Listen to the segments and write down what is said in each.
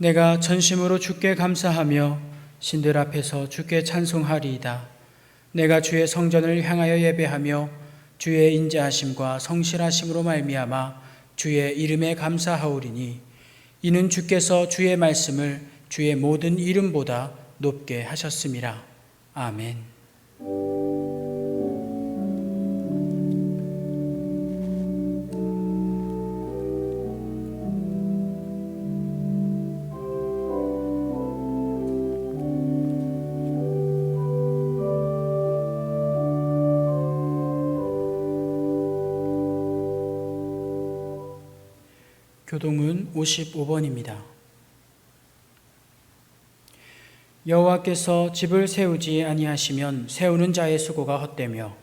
내가 전심으로 주께 감사하며 신들 앞에서 주께 찬송하리이다. 내가 주의 성전을 향하여 예배하며 주의 인자하심과 성실하심으로 말미암아 주의 이름에 감사하오리니 이는 주께서 주의 말씀을 주의 모든 이름보다 높게 하셨음이라. 아멘. 교동은 55번입니다. 여호와께서 집을 세우지 아니하시면 세우는 자의 수고가 헛되며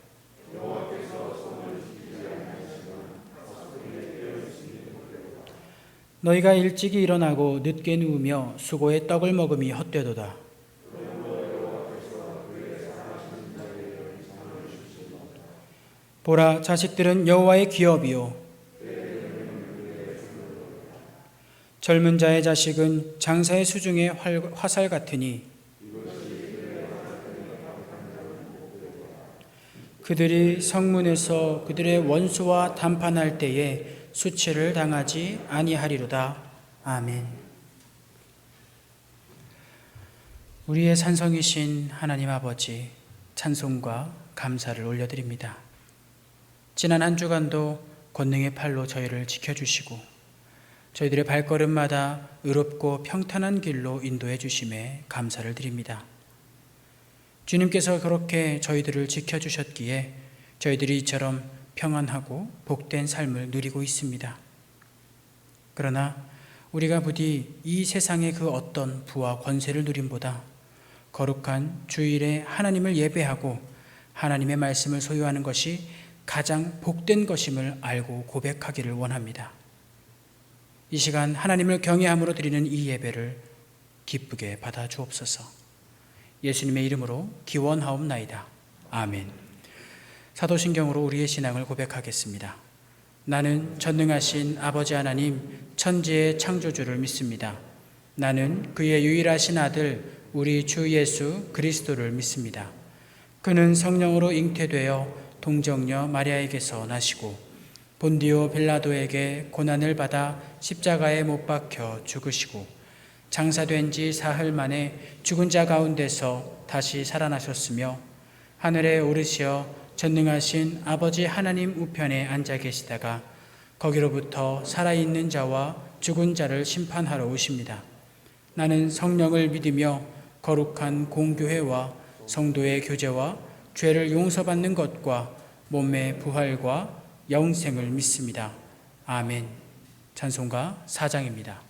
너희가 일찍이 일어나고 늦게 누우며 수고의 떡을 먹음이 헛되도다. 보라, 자식들은 여호와의 기업이요 젊은 자의 자식은 장사의 수중의 화살 같으니 그들이 성문에서 그들의 원수와 담판할 때에 수치를 당하지 아니하리로다. 아멘. 우리의 산성이신 하나님 아버지, 찬송과 감사를 올려드립니다. 지난 한 주간도 권능의 팔로 저희를 지켜주시고 저희들의 발걸음마다 의롭고 평탄한 길로 인도해 주심에 감사를 드립니다. 주님께서 그렇게 저희들을 지켜주셨기에 저희들이 이처럼 평안하고 복된 삶을 누리고 있습니다. 그러나 우리가 부디 이 세상의 그 어떤 부와 권세를 누림보다 거룩한 주일에 하나님을 예배하고 하나님의 말씀을 소유하는 것이 가장 복된 것임을 알고 고백하기를 원합니다. 이 시간 하나님을 경외함으로 드리는 이 예배를 기쁘게 받아 주옵소서. 예수님의 이름으로 기원하옵나이다. 아멘. 사도신경으로 우리의 신앙을 고백하겠습니다. 나는 전능하신 아버지 하나님 천지의 창조주를 믿습니다. 나는 그의 유일하신 아들 우리 주 예수 그리스도를 믿습니다. 그는 성령으로 잉태되어 동정녀 마리아에게서 나시고 본디오 빌라도에게 고난을 받아 십자가에 못 박혀 죽으시고 장사된 지 사흘 만에 죽은 자 가운데서 다시 살아나셨으며 하늘에 오르시어 전능하신 아버지 하나님 우편에 앉아 계시다가 거기로부터 살아있는 자와 죽은 자를 심판하러 오십니다. 나는 성령을 믿으며 거룩한 공교회와 성도의 교제와 죄를 용서받는 것과 몸의 부활과 영생을 믿습니다. 아멘. 찬송가 4장입니다.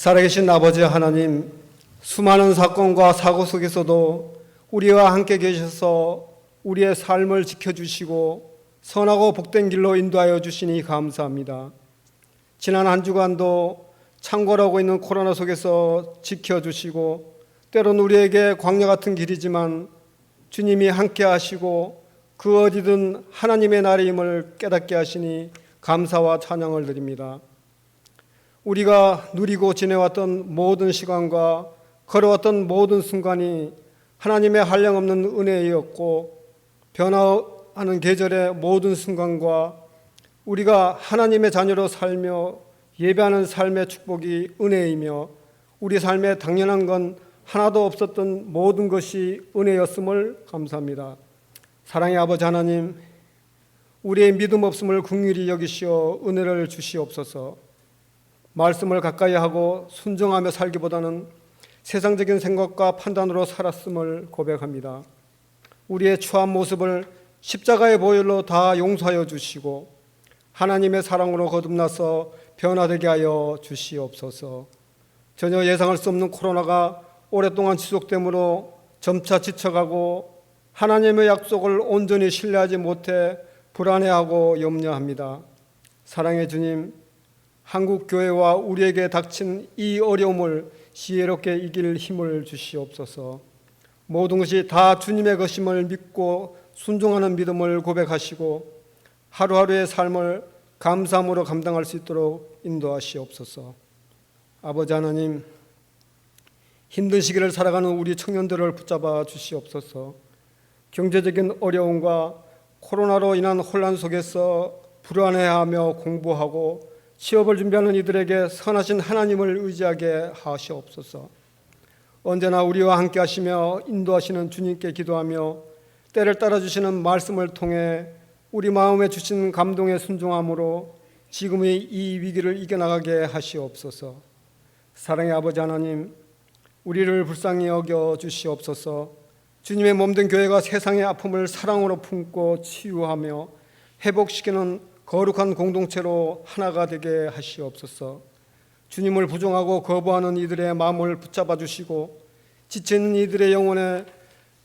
살아계신 아버지 하나님, 수많은 사건과 사고 속에서도 우리와 함께 계셔서 우리의 삶을 지켜주시고 선하고 복된 길로 인도하여 주시니 감사합니다. 지난 한 주간도 창궐하고 있는 코로나 속에서 지켜주시고 때론 우리에게 광야 같은 길이지만 주님이 함께 하시고 그 어디든 하나님의 나라임을 깨닫게 하시니 감사와 찬양을 드립니다. 우리가 누리고 지내왔던 모든 시간과 걸어왔던 모든 순간이 하나님의 한량없는 은혜였고 변화하는 계절의 모든 순간과 우리가 하나님의 자녀로 살며 예배하는 삶의 축복이 은혜이며 우리 삶에 당연한 건 하나도 없었던 모든 것이 은혜였음을 감사합니다. 사랑의 아버지 하나님, 우리의 믿음 없음을 긍휼히 여기시어 은혜를 주시옵소서. 말씀을 가까이 하고 순종하며 살기보다는 세상적인 생각과 판단으로 살았음을 고백합니다. 우리의 추한 모습을 십자가의 보혈로 다 용서하여 주시고 하나님의 사랑으로 거듭나서 변화되게 하여 주시옵소서. 전혀 예상할 수 없는 코로나가 오랫동안 지속되므로 점차 지쳐가고 하나님의 약속을 온전히 신뢰하지 못해 불안해하고 염려합니다. 사랑의 주님, 한국 교회와 우리에게 닥친 이 어려움을 지혜롭게 이길 힘을 주시옵소서. 모든 것이 다 주님의 것임을 믿고 순종하는 믿음을 고백하시고 하루하루의 삶을 감사함으로 감당할 수 있도록 인도하시옵소서. 아버지 하나님, 힘든 시기를 살아가는 우리 청년들을 붙잡아 주시옵소서. 경제적인 어려움과 코로나로 인한 혼란 속에서 불안해하며 공부하고 취업을 준비하는 이들에게 선하신 하나님을 의지하게 하시옵소서. 언제나 우리와 함께 하시며 인도하시는 주님께 기도하며 때를 따라주시는 말씀을 통해 우리 마음에 주신 감동에 순종함으로 지금의 이 위기를 이겨나가게 하시옵소서. 사랑의 아버지 하나님, 우리를 불쌍히 여겨 주시옵소서. 주님의 몸된 교회가 세상의 아픔을 사랑으로 품고 치유하며 회복시키는 거룩한 공동체로 하나가 되게 하시옵소서. 주님을 부정하고 거부하는 이들의 마음을 붙잡아 주시고 지치는 이들의 영혼에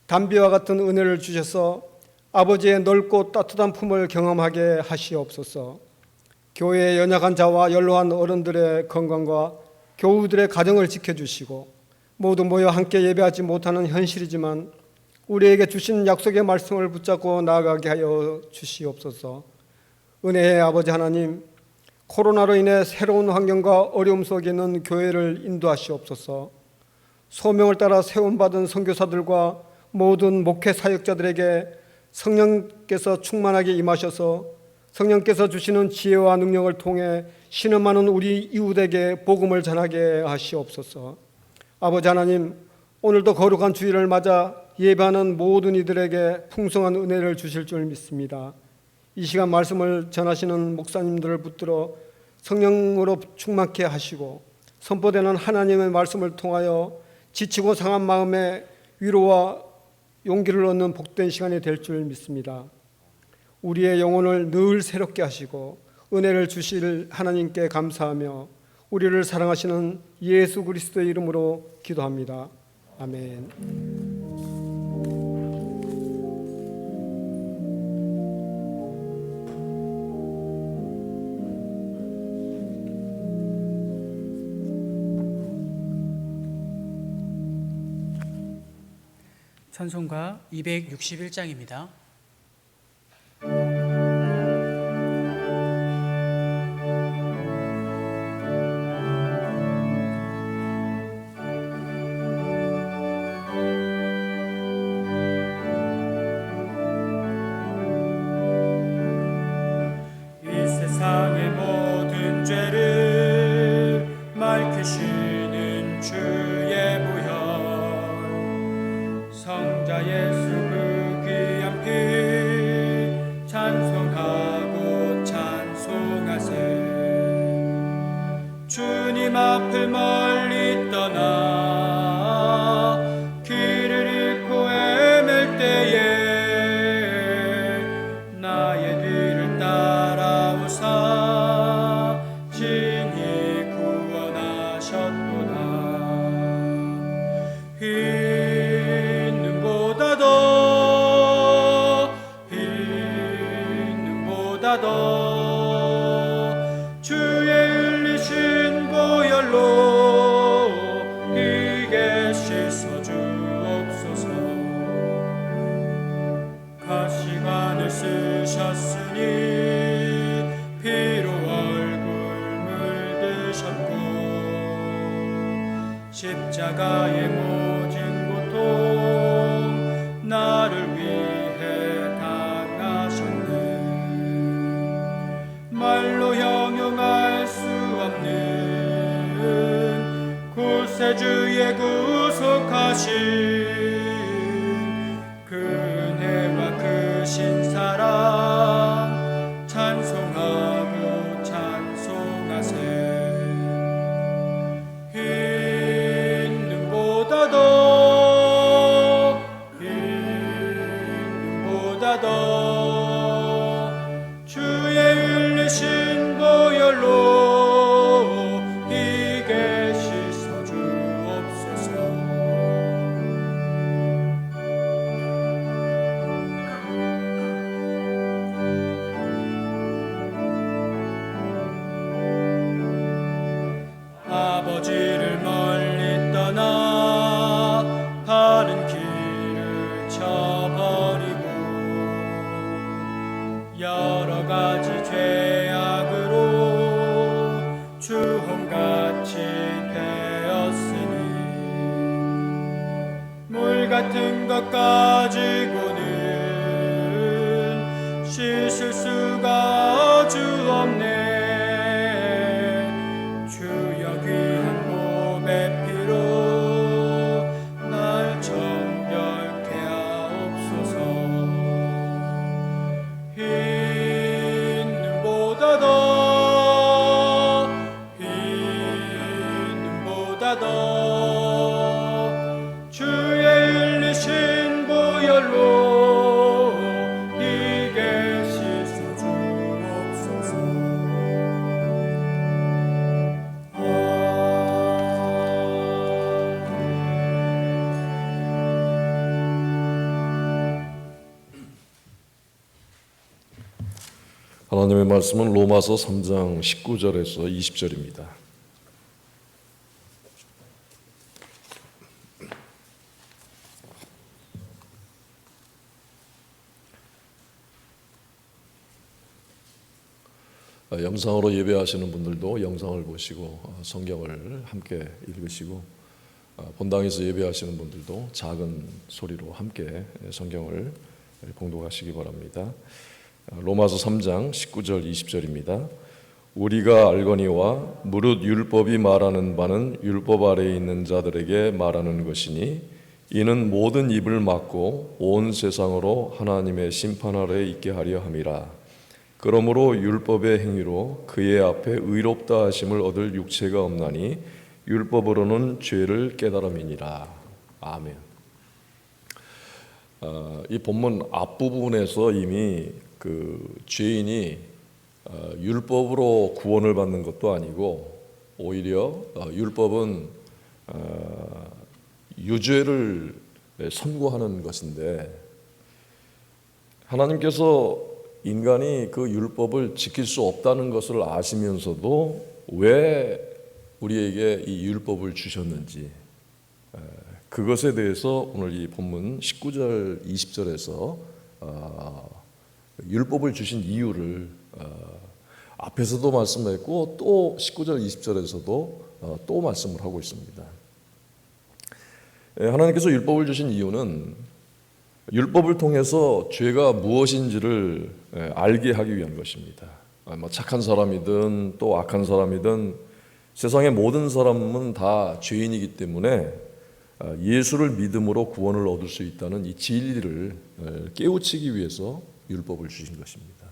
담비와 같은 은혜를 주셔서 아버지의 넓고 따뜻한 품을 경험하게 하시옵소서. 교회의 연약한 자와 연로한 어른들의 건강과 교우들의 가정을 지켜주시고 모두 모여 함께 예배하지 못하는 현실이지만 우리에게 주신 약속의 말씀을 붙잡고 나아가게 하여 주시옵소서. 은혜의 아버지 하나님, 코로나로 인해 새로운 환경과 어려움 속에 있는 교회를 인도하시옵소서. 소명을 따라 세움받은 선교사들과 모든 목회 사역자들에게 성령께서 충만하게 임하셔서 성령께서 주시는 지혜와 능력을 통해 신음하는 우리 이웃에게 복음을 전하게 하시옵소서. 아버지 하나님, 오늘도 거룩한 주일을 맞아 예배하는 모든 이들에게 풍성한 은혜를 주실 줄 믿습니다. 이 시간 말씀을 전하시는 목사님들을 붙들어 성령으로 충만케 하시고 선포되는 하나님의 말씀을 통하여 지치고 상한 마음에 위로와 용기를 얻는 복된 시간이 될 줄 믿습니다. 우리의 영혼을 늘 새롭게 하시고 은혜를 주실 하나님께 감사하며 우리를 사랑하시는 예수 그리스도의 이름으로 기도합니다. 아멘. 찬송가 261장입니다. 이 세상의 모든 죄를 맑히시는 주의 보혈, 성자 예수 그 귀한 피 찬송하고 찬송하세. 주님 앞을 멀리 떠나 길을 잃고 헤맬 때에 나의 뒤를 따라오사 친히 구원하셨도다. 흰 눈보다 더 주의 흘리신 보혈로 이게 씻어 주옵소서. 가시관을 쓰셨으니 피로 얼굴 물드셨고 십자가의 모진 고통 나를 위해 당하셨네. 말로 형용할 수 없는 보다 더 주의 흘리신 보혈로 이게 씻어 주옵소서. 아버지를 멀리 떠나 바른 길을 쳐버리고 여러 가지 죄악으로 주홍같이 되었으니 물 같은 것 가지고는 씻을 수가 아주 없네. 주여 귀한 몸의 피로 날 정결케 하옵소서. 흰 눈보다 더 주의 흘리신 보혈로 이게 씻어 주옵소서. 하나님의 말씀은 로마서 3장 19절에서 20절입니다. 영상으로 예배하시는 분들도 영상을 보시고 성경을 함께 읽으시고 본당에서 예배하시는 분들도 작은 소리로 함께 성경을 봉독하시기 바랍니다. 로마서 3장 19절 20절입니다. 우리가 알거니와 무릇 율법이 말하는 바는 율법 아래에 있는 자들에게 말하는 것이니 이는 모든 입을 막고 온 세상으로 하나님의 심판 아래에 있게 하려 함이라. 그러므로 율법의 행위로 그의 앞에 의롭다 하심을 얻을 육체가 없나니 율법으로는 죄를 깨달음이니라. 아멘. 이 본문 앞부분에서 이미 그 죄인이 율법으로 구원을 받는 것도 아니고 오히려 율법은 유죄를 선고하는 것인데 하나님께서 인간이 그 율법을 지킬 수 없다는 것을 아시면서도 왜 우리에게 이 율법을 주셨는지 그것에 대해서 오늘 이 본문 19절 20절에서 율법을 주신 이유를 앞에서도 말씀했고 또 19절 20절에서도 또 말씀을 하고 있습니다. 하나님께서 율법을 주신 이유는 율법을 통해서 죄가 무엇인지를 알게 하기 위한 것입니다. 착한 사람이든 또 악한 사람이든 세상의 모든 사람은 다 죄인이기 때문에 예수를 믿음으로 구원을 얻을 수 있다는 이 진리를 깨우치기 위해서 율법을 주신 것입니다.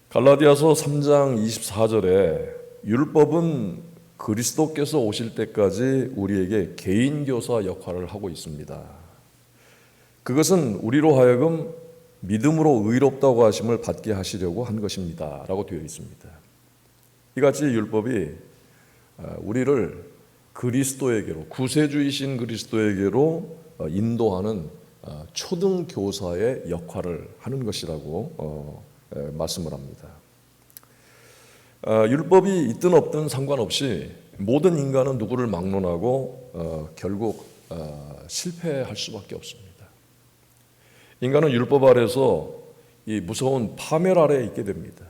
갈라디아서 3장 24절에 율법은 그리스도께서 오실 때까지 우리에게 개인교사 역할을 하고 있습니다. 그것은 우리로 하여금 믿음으로 의롭다고 하심을 받게 하시려고 한 것입니다 라고 되어 있습니다. 이같이 율법이 우리를 그리스도에게로, 구세주이신 그리스도에게로 인도하는 초등교사의 역할을 하는 것이라고 말씀을 합니다. 율법이 있든 없든 상관없이 모든 인간은 누구를 막론하고 결국 실패할 수밖에 없습니다. 인간은 율법 아래서 이 무서운 파멸 아래에 있게 됩니다.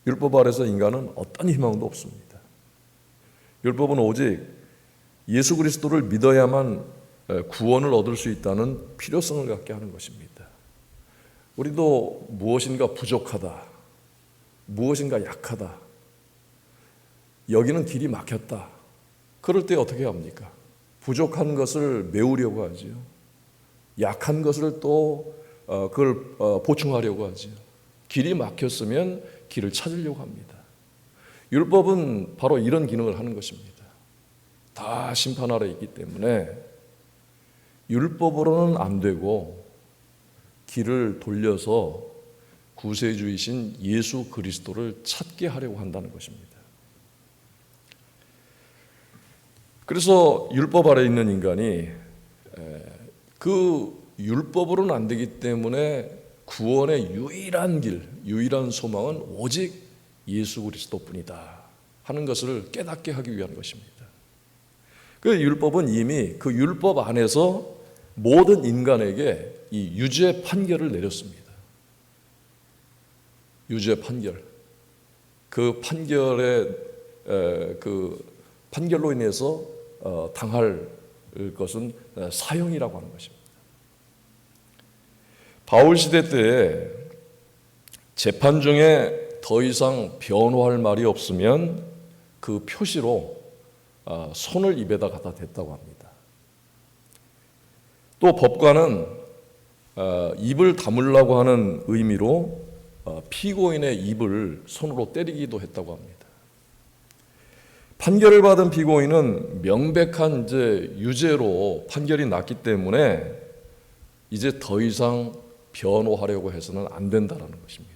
율법 아래서 인간은 어떤 희망도 없습니다. 율법은 오직 예수 그리스도를 믿어야만 구원을 얻을 수 있다는 필요성을 갖게 하는 것입니다. 우리도 무엇인가 부족하다, 무엇인가 약하다, 여기는 길이 막혔다. 그럴 때 어떻게 합니까? 부족한 것을 메우려고 하지요. 약한 것을 또 그걸 보충하려고 하지요. 길이 막혔으면 길을 찾으려고 합니다. 율법은 바로 이런 기능을 하는 것입니다. 다 심판 아래 있기 때문에 율법으로는 안 되고 길을 돌려서 구세주이신 예수 그리스도를 찾게 하려고 한다는 것입니다. 그래서 율법 아래 있는 인간이 그 율법으로는 안 되기 때문에 구원의 유일한 길, 유일한 소망은 오직 예수 그리스도뿐이다 하는 것을 깨닫게 하기 위한 것입니다. 그 율법은 이미 그 율법 안에서 모든 인간에게 이 유죄 판결을 내렸습니다. 유죄 판결. 그 판결로 인해서 당할 것은 사형이라고 하는 것입니다. 바울 시대 때 재판 중에 더 이상 변호할 말이 없으면 그 표시로 손을 입에다 갖다 댔다고 합니다. 또 법관은 입을 다물라고 하는 의미로 피고인의 입을 손으로 때리기도 했다고 합니다. 판결을 받은 피고인은 명백한 이제 유죄로 판결이 났기 때문에 이제 더 이상 변호하려고 해서는 안 된다라는 것입니다.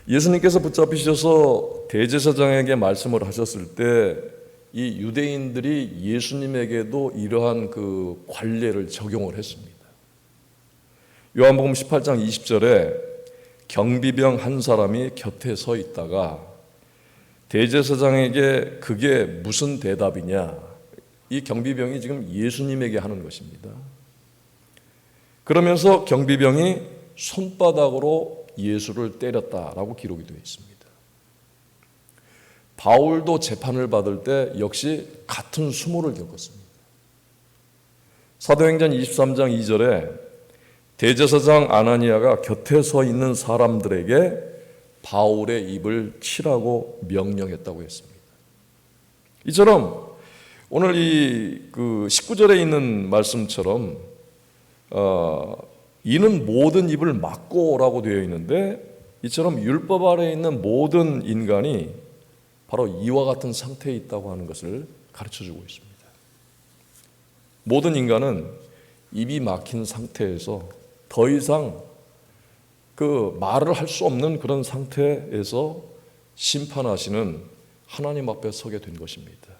예수님께서 붙잡히셔서 대제사장에게 말씀을 하셨을 때 이 유대인들이 예수님에게도 이러한 그 관례를 적용을 했습니다. 요한복음 18장 20절에 경비병 한 사람이 곁에 서 있다가 대제사장에게 그게 무슨 대답이냐, 이 경비병이 지금 예수님에게 하는 것입니다. 그러면서 경비병이 손바닥으로 예수를 때렸다라고 기록이 되어 있습니다. 바울도 재판을 받을 때 역시 같은 수모를 겪었습니다. 사도행전 23장 2절에 대제사장 아나니아가 곁에 서 있는 사람들에게 바울의 입을 치라고 명령했다고 했습니다. 이처럼 오늘 이 19절에 있는 말씀처럼 이는 모든 입을 막고라고 되어 있는데, 이처럼 율법 아래에 있는 모든 인간이 바로 이와 같은 상태에 있다고 하는 것을 가르쳐주고 있습니다. 모든 인간은 입이 막힌 상태에서 더 이상 그 말을 할 수 없는 그런 상태에서 심판하시는 하나님 앞에 서게 된 것입니다.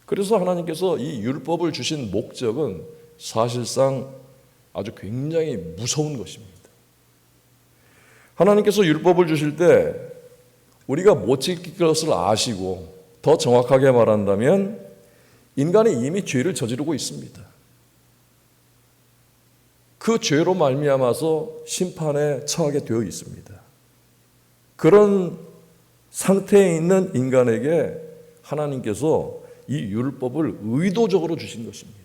그래서 하나님께서 이 율법을 주신 목적은 사실상 아주 굉장히 무서운 것입니다. 하나님께서 율법을 주실 때 우리가 못 지킬 것을 아시고, 더 정확하게 말한다면 인간이 이미 죄를 저지르고 있습니다. 그 죄로 말미암아서 심판에 처하게 되어 있습니다. 그런 상태에 있는 인간에게 하나님께서 이 율법을 의도적으로 주신 것입니다.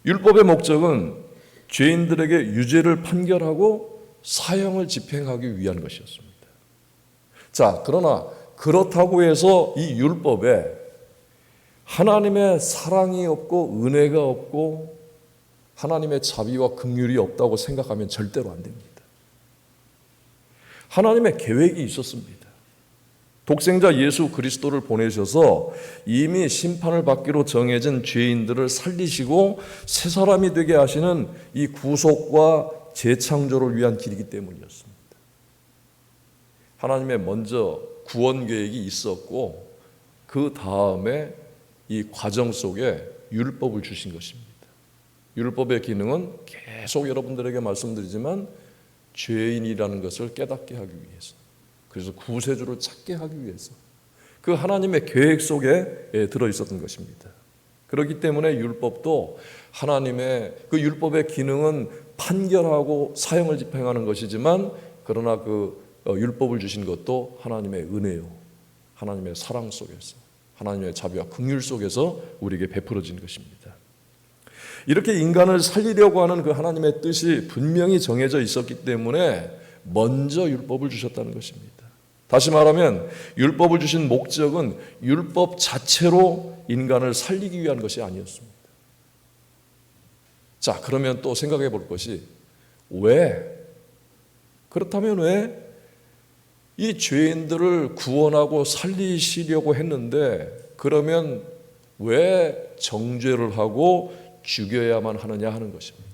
율법의 목적은 죄인들에게 유죄를 판결하고 사형을 집행하기 위한 것이었습니다. 자, 그러나 그렇다고 해서 이 율법에 하나님의 사랑이 없고 은혜가 없고 하나님의 자비와 긍휼이 없다고 생각하면 절대로 안 됩니다. 하나님의 계획이 있었습니다. 독생자 예수 그리스도를 보내셔서 이미 심판을 받기로 정해진 죄인들을 살리시고 새 사람이 되게 하시는 이 구속과 재창조를 위한 길이기 때문이었습니다. 하나님의 먼저 구원 계획이 있었고 그 다음에 이 과정 속에 율법을 주신 것입니다. 율법의 기능은 계속 여러분들에게 말씀드리지만 죄인이라는 것을 깨닫게 하기 위해서, 그래서 구세주를 찾게 하기 위해서 그 하나님의 계획 속에 들어 있었던 것입니다. 그렇기 때문에 율법도 하나님의 그 율법의 기능은 판결하고 사형을 집행하는 것이지만, 그러나 그 율법을 주신 것도 하나님의 은혜요, 하나님의 사랑 속에서, 하나님의 자비와 긍휼 속에서 우리에게 베풀어진 것입니다. 이렇게 인간을 살리려고 하는 그 하나님의 뜻이 분명히 정해져 있었기 때문에 먼저 율법을 주셨다는 것입니다. 다시 말하면 율법을 주신 목적은 율법 자체로 인간을 살리기 위한 것이 아니었습니다. 자, 그러면 또 생각해 볼 것이, 그렇다면 왜 이 죄인들을 구원하고 살리시려고 했는데, 그러면 왜 정죄를 하고 죽여야만 하느냐 하는 것입니다.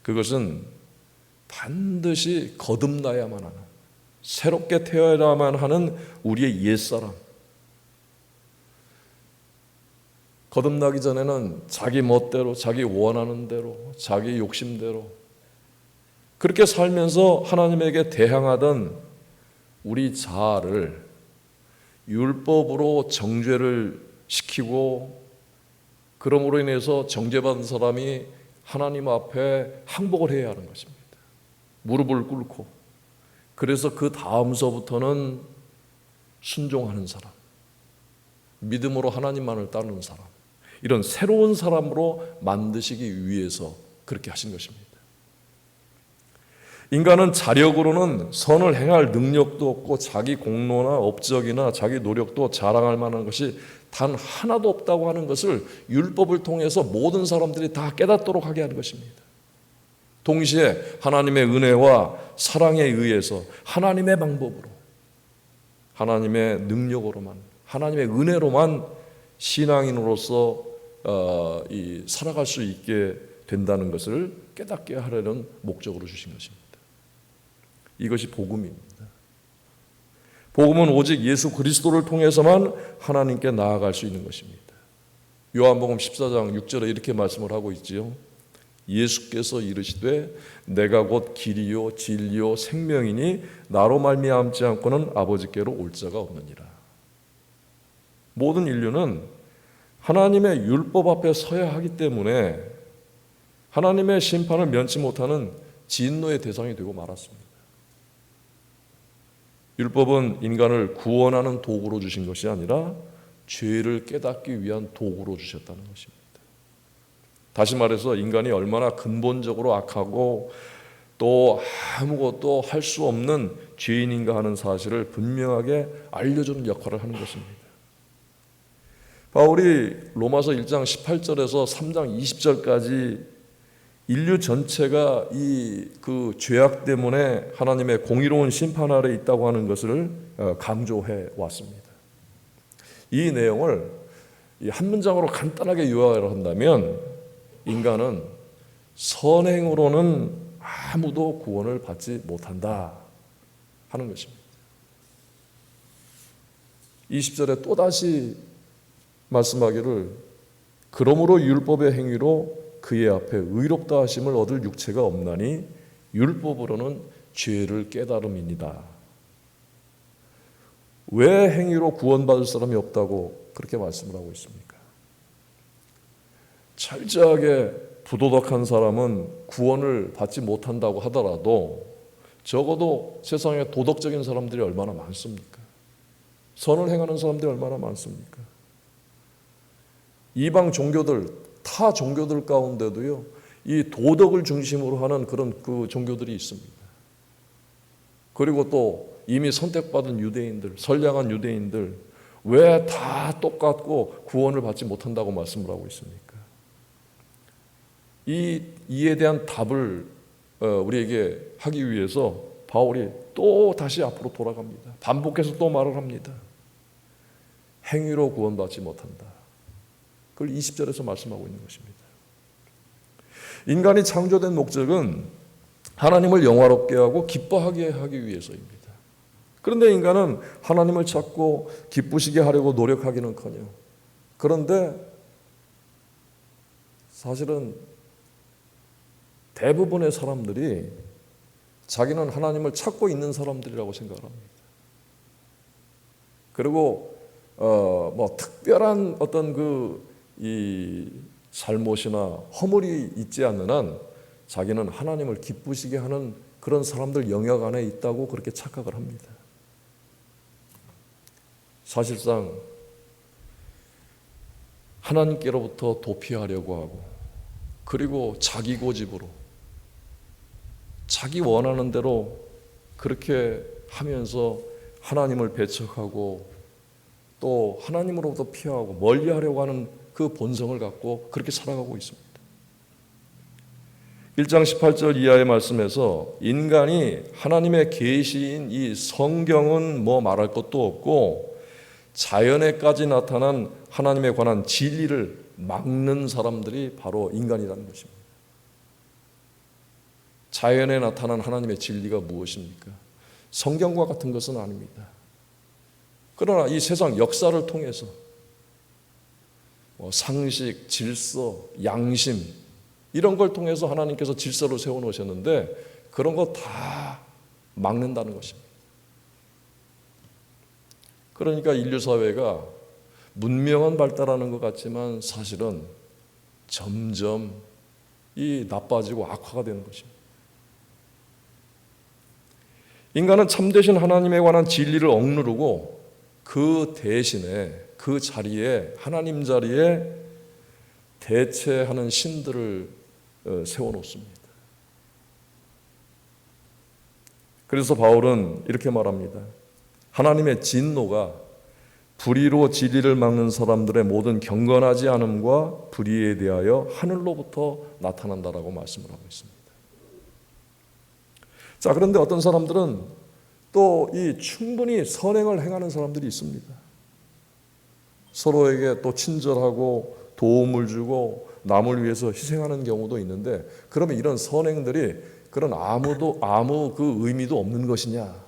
그것은 반드시 거듭나야만 하는, 새롭게 태어나야만 하는 우리의 옛사람. 거듭나기 전에는 자기 멋대로, 자기 원하는 대로, 자기 욕심대로 그렇게 살면서 하나님에게 대항하던 우리 자아를 율법으로 정죄를 시키고, 그러므로 인해서 정죄받은 사람이 하나님 앞에 항복을 해야 하는 것입니다. 무릎을 꿇고. 그래서 그 다음서부터는 순종하는 사람, 믿음으로 하나님만을 따르는 사람, 이런 새로운 사람으로 만드시기 위해서 그렇게 하신 것입니다. 인간은 자력으로는 선을 행할 능력도 없고 자기 공로나 업적이나 자기 노력도 자랑할 만한 것이 단 하나도 없다고 하는 것을 율법을 통해서 모든 사람들이 다 깨닫도록 하게 하는 것입니다. 동시에 하나님의 은혜와 사랑에 의해서 하나님의 방법으로, 하나님의 능력으로만, 하나님의 은혜로만 신앙인으로서 살아갈 수 있게 된다는 것을 깨닫게 하려는 목적으로 주신 것입니다. 이것이 복음입니다. 복음은 오직 예수 그리스도를 통해서만 하나님께 나아갈 수 있는 것입니다. 요한복음 14장 6절에 이렇게 말씀을 하고 있지요. 예수께서 이르시되 내가 곧 길이요 진리요 생명이니 나로 말미암지 않고는 아버지께로 올 자가 없느니라. 모든 인류는 하나님의 율법 앞에 서야 하기 때문에 하나님의 심판을 면치 못하는 진노의 대상이 되고 말았습니다. 율법은 인간을 구원하는 도구로 주신 것이 아니라 죄를 깨닫기 위한 도구로 주셨다는 것입니다. 다시 말해서 인간이 얼마나 근본적으로 악하고 또 아무것도 할 수 없는 죄인인가 하는 사실을 분명하게 알려주는 역할을 하는 것입니다. 바울이 로마서 1장 18절에서 3장 20절까지 인류 전체가 그 죄악 때문에 하나님의 공의로운 심판 아래 있다고 하는 것을 강조해 왔습니다. 이 내용을 한 문장으로 간단하게 요약을 한다면 인간은 선행으로는 아무도 구원을 받지 못한다 하는 것입니다. 20절에 또다시 말씀하기를 그러므로 율법의 행위로 그의 앞에 의롭다 하심을 얻을 육체가 없나니 율법으로는 죄를 깨달음이니이다. 왜 행위로 구원받을 사람이 없다고 그렇게 말씀을 하고 있습니까? 철저하게 부도덕한 사람은 구원을 받지 못한다고 하더라도 적어도 세상에 도덕적인 사람들이 얼마나 많습니까? 선을 행하는 사람들이 얼마나 많습니까? 이방 종교들, 타 종교들 가운데도요, 이 도덕을 중심으로 하는 그런 그 종교들이 있습니다. 그리고 또 이미 선택받은 유대인들, 선량한 유대인들, 왜 다 똑같고 구원을 받지 못한다고 말씀을 하고 있습니까? 이에 대한 답을 우리에게 하기 위해서 바울이 또 다시 앞으로 돌아갑니다. 반복해서 또 말을 합니다. 행위로 구원받지 못한다. 그걸 20절에서 말씀하고 있는 것입니다. 인간이 창조된 목적은 하나님을 영화롭게 하고 기뻐하게 하기 위해서입니다. 그런데 인간은 하나님을 찾고 기쁘시게 하려고 노력하기는커녕, 그런데 사실은 대부분의 사람들이 자기는 하나님을 찾고 있는 사람들이라고 생각을 합니다. 그리고 뭐 특별한 어떤 이 잘못이나 허물이 있지 않는 한 자기는 하나님을 기쁘시게 하는 그런 사람들 영역 안에 있다고 그렇게 착각을 합니다. 사실상 하나님께로부터 도피하려고 하고, 그리고 자기 고집으로 자기 원하는 대로 그렇게 하면서 하나님을 배척하고 또 하나님으로부터 피하고 멀리하려고 하는 그 본성을 갖고 그렇게 살아가고 있습니다. 1장 18절 이하의 말씀에서 인간이 하나님의 계시인 이 성경은 뭐 말할 것도 없고 자연에까지 나타난 하나님에 관한 진리를 막는 사람들이 바로 인간이라는 것입니다. 자연에 나타난 하나님의 진리가 무엇입니까? 성경과 같은 것은 아닙니다. 그러나 이 세상 역사를 통해서 상식, 질서, 양심 이런 걸 통해서 하나님께서 질서를 세워놓으셨는데 그런 거 다 막는다는 것입니다. 그러니까 인류 사회가 문명은 발달하는 것 같지만 사실은 점점 이 나빠지고 악화가 되는 것입니다. 인간은 참되신 하나님에 관한 진리를 억누르고 그 대신에 그 자리에 하나님 자리에 대체하는 신들을 세워놓습니다. 그래서 바울은 이렇게 말합니다. 하나님의 진노가 불의로 진리를 막는 사람들의 모든 경건하지 않음과 불의에 대하여 하늘로부터 나타난다라고 말씀을 하고 있습니다. 자, 그런데 어떤 사람들은 또 이 충분히 선행을 행하는 사람들이 있습니다. 서로에게 또 친절하고 도움을 주고 남을 위해서 희생하는 경우도 있는데 그러면 이런 선행들이 그런 아무 그 의미도 없는 것이냐?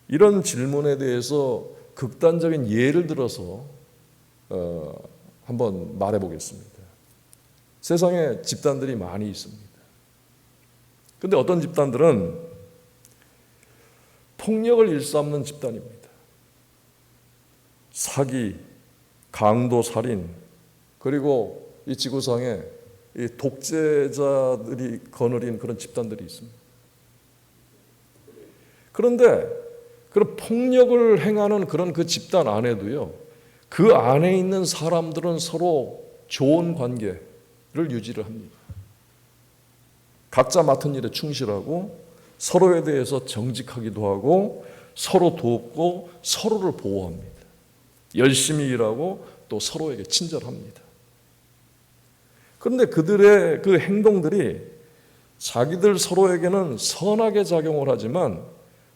이런 질문에 대해서 극단적인 예를 들어서 한번 말해 보겠습니다. 세상에 집단들이 많이 있습니다. 그런데 어떤 집단들은 폭력을 일삼는 집단입니다. 사기, 강도 살인, 그리고 이 지구상에 이 독재자들이 거느린 그런 집단들이 있습니다. 그런데 그런 폭력을 행하는 그런 그 집단 안에도요, 그 안에 있는 사람들은 서로 좋은 관계를 유지를 합니다. 각자 맡은 일에 충실하고 서로에 대해서 정직하기도 하고 서로 돕고 서로를 보호합니다. 열심히 일하고 또 서로에게 친절합니다. 그런데 그들의 그 행동들이 자기들 서로에게는 선하게 작용을 하지만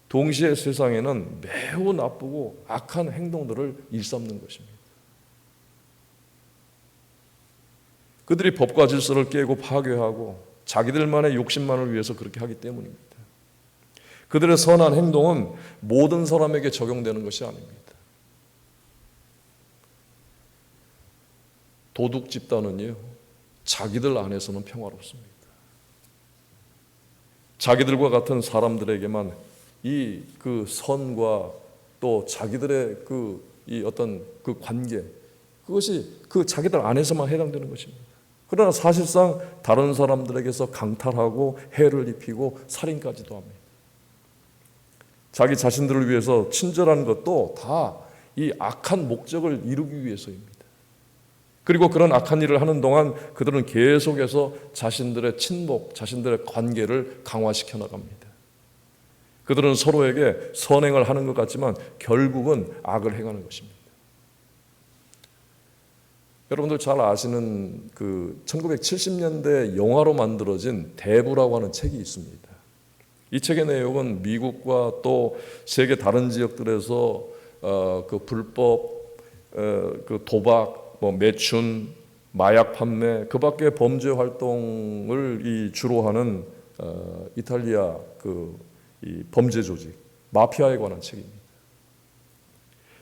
동시에 세상에는 매우 나쁘고 악한 행동들을 일삼는 것입니다. 그들이 법과 질서를 깨고 파괴하고 자기들만의 욕심만을 위해서 그렇게 하기 때문입니다. 그들의 선한 행동은 모든 사람에게 적용되는 것이 아닙니다. 도둑 집단은요, 자기들 안에서는 평화롭습니다. 자기들과 같은 사람들에게만 이 그 선과 또 자기들의 이 어떤 그 관계, 그것이 그 자기들 안에서만 해당되는 것입니다. 그러나 사실상 다른 사람들에게서 강탈하고 해를 입히고 살인까지도 합니다. 자기 자신들을 위해서 친절한 것도 다 이 악한 목적을 이루기 위해서입니다. 그리고 그런 악한 일을 하는 동안 그들은 계속해서 자신들의 친목, 자신들의 관계를 강화시켜 나갑니다. 그들은 서로에게 선행을 하는 것 같지만 결국은 악을 행하는 것입니다. 여러분들 잘 아시는 그 1970년대 영화로 만들어진 대부라고 하는 책이 있습니다. 이 책의 내용은 미국과 또 세계 다른 지역들에서 그 불법 그 도박, 매춘, 마약 판매, 그 밖에 범죄 활동을 주로 하는 이탈리아 이 범죄 조직 마피아에 관한 책입니다.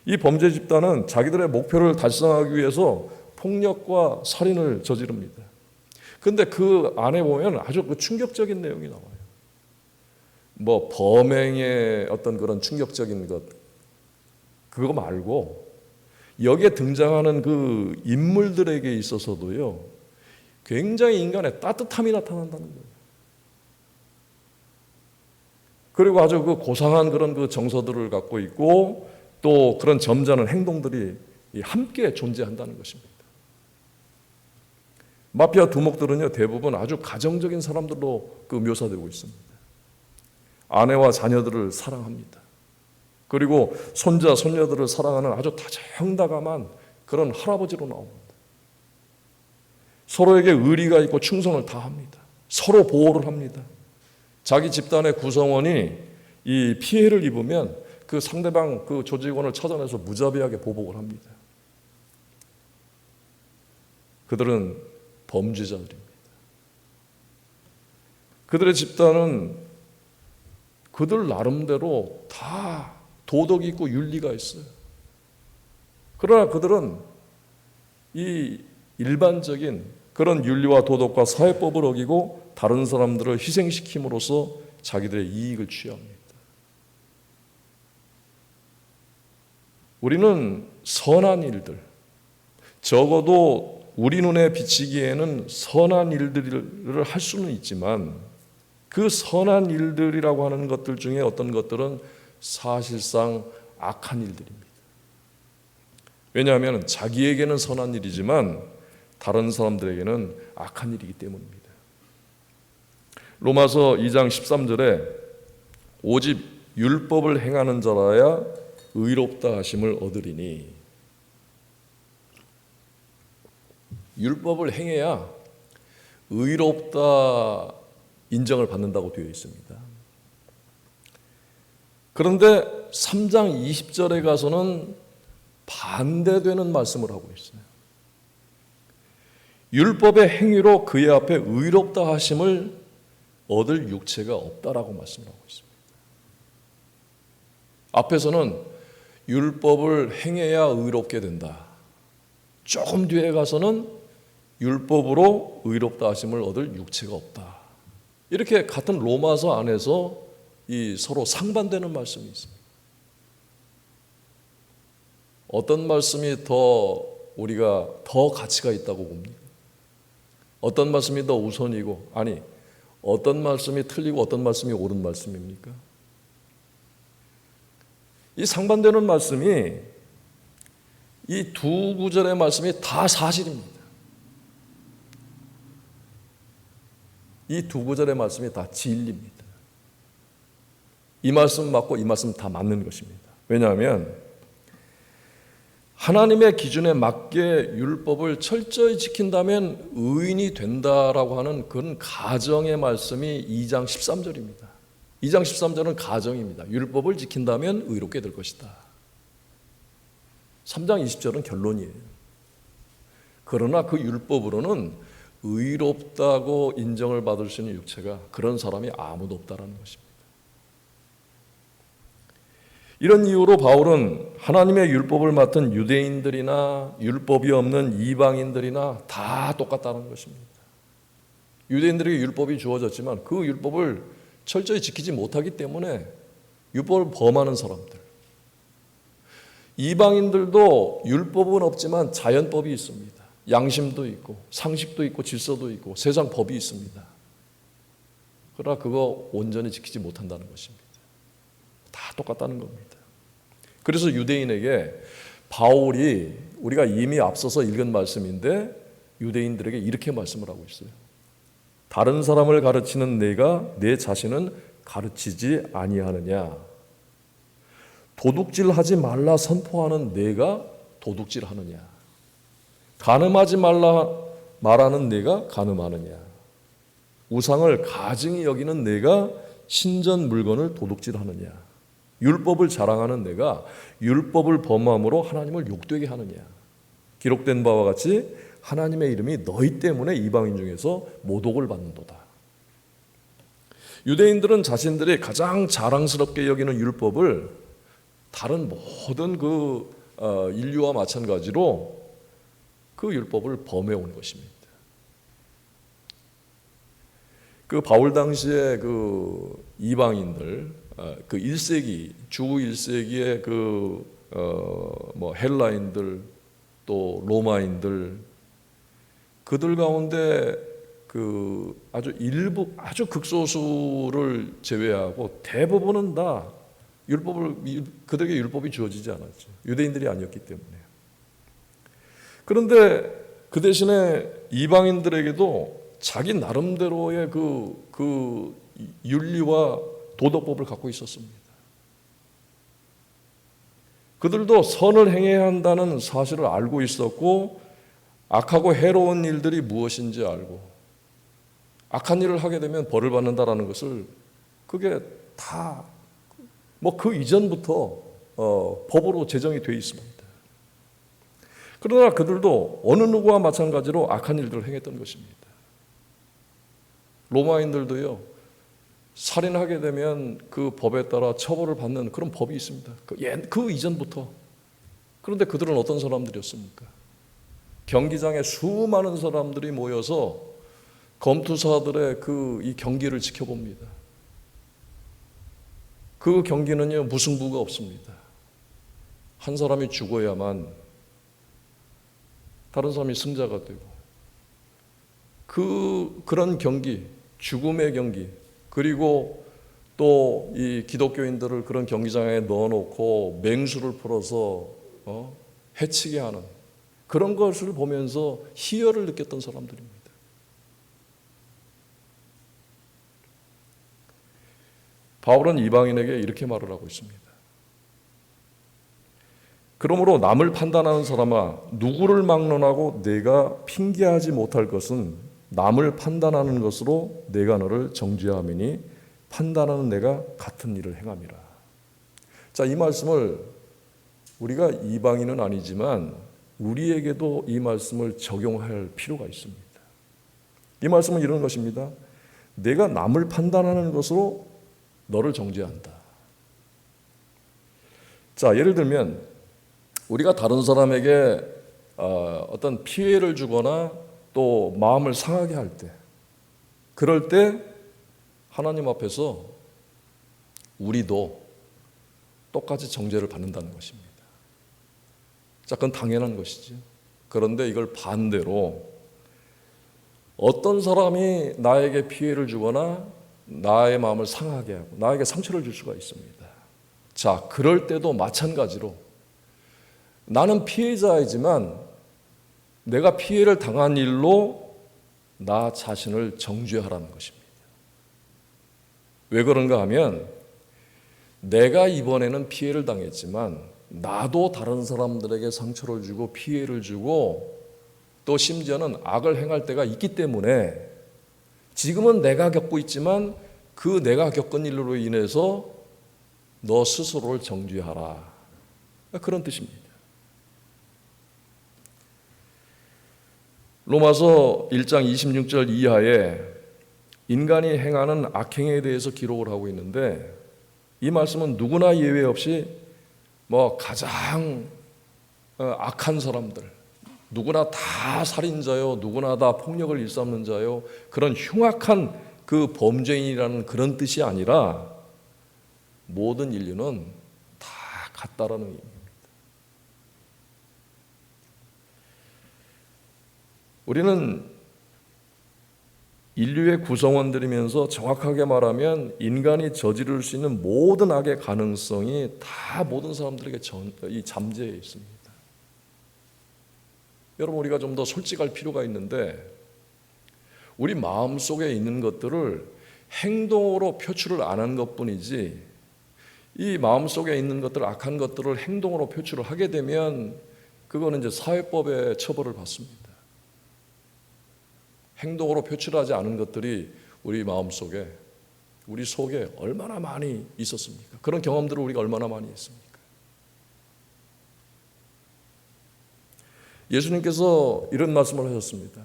이 범죄 집단은 자기들의 목표를 달성하기 위해서 폭력과 살인을 저지릅니다. 그런데 그 안에 보면 아주 충격적인 내용이 나와요. 범행의 어떤 그런 충격적인 것, 그거 말고 여기에 등장하는 그 인물들에게 있어서도요, 굉장히 인간의 따뜻함이 나타난다는 거예요. 그리고 아주 그 고상한 그런 그 정서들을 갖고 있고 또 그런 점잖은 행동들이 함께 존재한다는 것입니다. 마피아 두목들은요, 대부분 아주 가정적인 사람들로 묘사되고 있습니다. 아내와 자녀들을 사랑합니다. 그리고 손자, 손녀들을 사랑하는 아주 다정다감한 그런 할아버지로 나옵니다. 서로에게 의리가 있고 충성을 다합니다. 서로 보호를 합니다. 자기 집단의 구성원이 이 피해를 입으면 그 상대방 그 조직원을 찾아내서 무자비하게 보복을 합니다. 그들은 범죄자들입니다. 그들의 집단은 그들 나름대로 다 도덕이 있고 윤리가 있어요. 그러나 그들은 이 일반적인 그런 윤리와 도덕과 사회법을 어기고 다른 사람들을 희생시킴으로써 자기들의 이익을 취합니다. 우리는 선한 일들, 적어도 우리 눈에 비치기에는 선한 일들을 할 수는 있지만 그 선한 일들이라고 하는 것들 중에 어떤 것들은 사실상 악한 일들입니다. 왜냐하면 자기에게는 선한 일이지만 다른 사람들에게는 악한 일이기 때문입니다. 로마서 2장 13절에 오직 율법을 행하는 자라야 의롭다 하심을 얻으리니, 율법을 행해야 의롭다 인정을 받는다고 되어 있습니다. 그런데 3장 20절에 가서는 반대되는 말씀을 하고 있어요. 율법의 행위로 그의 앞에 의롭다 하심을 얻을 육체가 없다라고 말씀을 하고 있습니다. 앞에서는 율법을 행해야 의롭게 된다. 조금 뒤에 가서는 율법으로 의롭다 하심을 얻을 육체가 없다. 이렇게 같은 로마서 안에서 이 서로 상반되는 말씀이 있습니다. 어떤 말씀이 우리가 더 가치가 있다고 봅니까? 어떤 말씀이 더 우선이고, 아니 어떤 말씀이 틀리고 어떤 말씀이 옳은 말씀입니까? 이 상반되는 말씀이 이 두 구절의 말씀이 다 사실입니다. 이 두 구절의 말씀이 다 진리입니다. 이 말씀 맞고 이 말씀 다 맞는 것입니다. 왜냐하면 하나님의 기준에 맞게 율법을 철저히 지킨다면 의인이 된다라고 하는 그런 가정의 말씀이 2장 13절입니다. 2장 13절은 가정입니다. 율법을 지킨다면 의롭게 될 것이다. 3장 20절은 결론이에요. 그러나 그 율법으로는 의롭다고 인정을 받을 수 있는 육체가, 그런 사람이 아무도 없다라는 것입니다. 이런 이유로 바울은 하나님의 율법을 맡은 유대인들이나 율법이 없는 이방인들이나 다 똑같다는 것입니다. 유대인들에게 율법이 주어졌지만 그 율법을 철저히 지키지 못하기 때문에 율법을 범하는 사람들, 이방인들도 율법은 없지만 자연법이 있습니다. 양심도 있고 상식도 있고 질서도 있고 세상 법이 있습니다. 그러나 그거 온전히 지키지 못한다는 것입니다. 다 똑같다는 겁니다. 그래서 유대인에게 바울이, 우리가 이미 앞서서 읽은 말씀인데 유대인들에게 이렇게 말씀을 하고 있어요. 다른 사람을 가르치는 내가 내 자신은 가르치지 아니하느냐? 도둑질하지 말라 선포하는 내가 도둑질하느냐? 간음하지 말라 말하는 내가 간음하느냐? 우상을 가증히 여기는 내가 신전 물건을 도둑질하느냐? 율법을 자랑하는 내가 율법을 범함으로 하나님을 욕되게 하느냐? 기록된 바와 같이 하나님의 이름이 너희 때문에 이방인 중에서 모독을 받는도다. 유대인들은 자신들이 가장 자랑스럽게 여기는 율법을 다른 모든 인류와 마찬가지로 그 율법을 범해온 것입니다. 그 바울 당시에 그 이방인들, 그 1세기, 주 1세기의 헬라인들, 또 로마인들, 그들 가운데 아주 일부, 아주 극소수를 제외하고 대부분은 다 그들에게 율법이 주어지지 않았죠. 유대인들이 아니었기 때문에. 그런데 그 대신에 이방인들에게도 자기 나름대로의 그 윤리와 도덕법을 갖고 있었습니다. 그들도 선을 행해야 한다는 사실을 알고 있었고, 악하고 해로운 일들이 무엇인지 알고, 악한 일을 하게 되면 벌을 받는다라는 것을, 그게 다 그 이전부터 법으로 제정이 되어 있습니다. 그러나 그들도 어느 누구와 마찬가지로 악한 일들을 행했던 것입니다. 로마인들도요, 살인하게 되면 그 법에 따라 처벌을 받는 그런 법이 있습니다. 그 이전부터. 그런데 그들은 어떤 사람들이었습니까? 경기장에 수많은 사람들이 모여서 검투사들의 이 경기를 지켜봅니다. 그 경기는요, 무승부가 없습니다. 한 사람이 죽어야만 다른 사람이 승자가 되고, 그런 경기, 죽음의 경기, 그리고 또 이 기독교인들을 그런 경기장에 넣어놓고 맹수를 풀어서 해치게 하는 그런 것을 보면서 희열을 느꼈던 사람들입니다. 바울은 이방인에게 이렇게 말을 하고 있습니다. 그러므로 남을 판단하는 사람아, 누구를 막론하고 내가 핑계하지 못할 것은 남을 판단하는 것으로 내가 너를 정죄함이니 판단하는 내가 같은 일을 행함이라. 자, 이 말씀을 우리가 이방인은 아니지만 우리에게도 이 말씀을 적용할 필요가 있습니다. 이 말씀은 이런 것입니다. 내가 남을 판단하는 것으로 너를 정죄한다. 자, 예를 들면 우리가 다른 사람에게 어떤 피해를 주거나 또 마음을 상하게 할 때, 그럴 때 하나님 앞에서 우리도 똑같이 정죄를 받는다는 것입니다. 자, 그건 당연한 것이죠. 그런데 이걸 반대로 어떤 사람이 나에게 피해를 주거나 나의 마음을 상하게 하고 나에게 상처를 줄 수가 있습니다. 자, 그럴 때도 마찬가지로 나는 피해자이지만 내가 피해를 당한 일로 나 자신을 정죄하라는 것입니다. 왜 그런가 하면 내가 이번에는 피해를 당했지만 나도 다른 사람들에게 상처를 주고 피해를 주고 또 심지어는 악을 행할 때가 있기 때문에 지금은 내가 겪고 있지만 그 내가 겪은 일로 인해서 너 스스로를 정죄하라. 그런 뜻입니다. 로마서 1장 26절 이하에 인간이 행하는 악행에 대해서 기록을 하고 있는데 이 말씀은 누구나 예외 없이 가장 악한 사람들, 누구나 다 살인자요, 누구나 다 폭력을 일삼는 자요, 그런 흉악한 그 범죄인이라는 그런 뜻이 아니라 모든 인류는 다 같다라는 의미입니다. 우리는 인류의 구성원들이면서 정확하게 말하면 인간이 저지를 수 있는 모든 악의 가능성이 다 모든 사람들에게 잠재해 있습니다. 여러분, 우리가 좀 더 솔직할 필요가 있는데 우리 마음속에 있는 것들을 행동으로 표출을 안 한 것뿐이지 이 마음속에 있는 것들, 악한 것들을 행동으로 표출을 하게 되면 그거는 이제 사회법의 처벌을 받습니다. 행동으로 표출하지 않은 것들이 우리 마음속에, 우리 속에 얼마나 많이 있었습니까? 그런 경험들을 우리가 얼마나 많이 했습니까? 예수님께서 이런 말씀을 하셨습니다.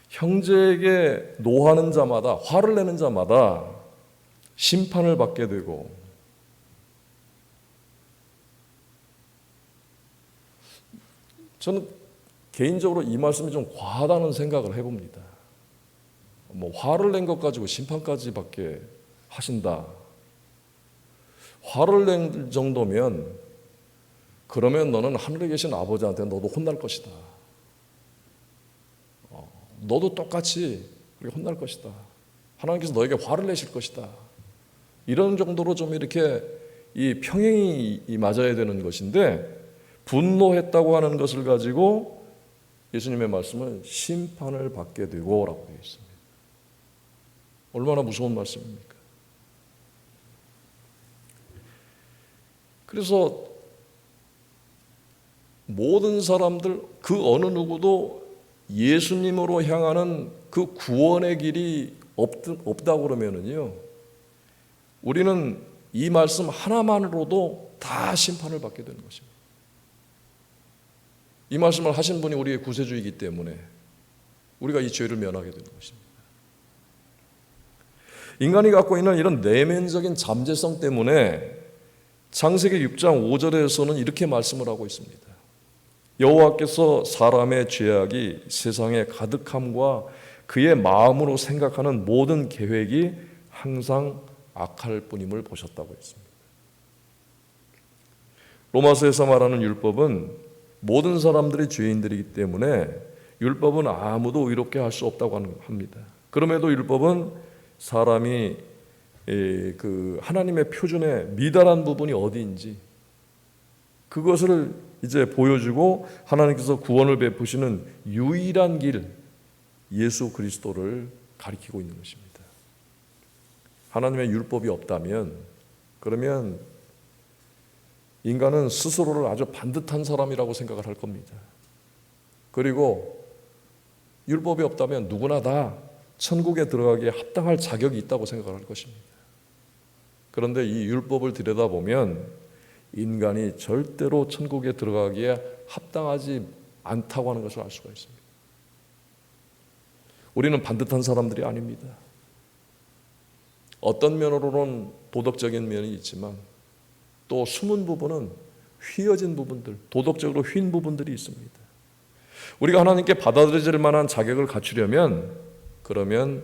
형제에게 노하는 자마다, 화를 내는 자마다 심판을 받게 되고, 저는 개인적으로 이 말씀이 좀 과하다는 생각을 해봅니다. 화를 낸 것 가지고 심판까지 받게 하신다. 화를 낸 정도면 그러면 너는 하늘에 계신 아버지한테 너도 혼날 것이다. 너도 똑같이 혼날 것이다. 하나님께서 너에게 화를 내실 것이다. 이런 정도로 좀 이렇게 이 평행이 맞아야 되는 것인데 분노했다고 하는 것을 가지고 예수님의 말씀은 심판을 받게 되고 라고 되어 있습니다. 얼마나 무서운 말씀입니까? 그래서 모든 사람들, 그 어느 누구도 예수님으로 향하는 그 구원의 길이 없다고 그러면은요, 우리는 이 말씀 하나만으로도 다 심판을 받게 되는 것입니다. 이 말씀을 하신 분이 우리의 구세주이기 때문에 우리가 이 죄를 면하게 되는 것입니다. 인간이 갖고 있는 이런 내면적인 잠재성 때문에 창세기 6장 5절에서는 이렇게 말씀을 하고 있습니다. 여호와께서 사람의 죄악이 세상에 가득함과 그의 마음으로 생각하는 모든 계획이 항상 악할 뿐임을 보셨다고 했습니다. 로마서에서 말하는 율법은 모든 사람들이 죄인들이기 때문에 율법은 아무도 의롭게 할 수 없다고 합니다. 그럼에도 율법은 사람이 그 하나님의 표준에 미달한 부분이 어디인지 그것을 이제 보여주고 하나님께서 구원을 베푸시는 유일한 길 예수 그리스도를 가리키고 있는 것입니다. 하나님의 율법이 없다면 그러면 인간은 스스로를 아주 반듯한 사람이라고 생각을 할 겁니다. 그리고 율법이 없다면 누구나 다 천국에 들어가기에 합당할 자격이 있다고 생각할 것입니다. 그런데 이 율법을 들여다보면 인간이 절대로 천국에 들어가기에 합당하지 않다고 하는 것을 알 수가 있습니다. 우리는 반듯한 사람들이 아닙니다. 어떤 면으로는 도덕적인 면이 있지만 또 숨은 부분은 휘어진 부분들, 도덕적으로 휜 부분들이 있습니다. 우리가 하나님께 받아들여질 만한 자격을 갖추려면 그러면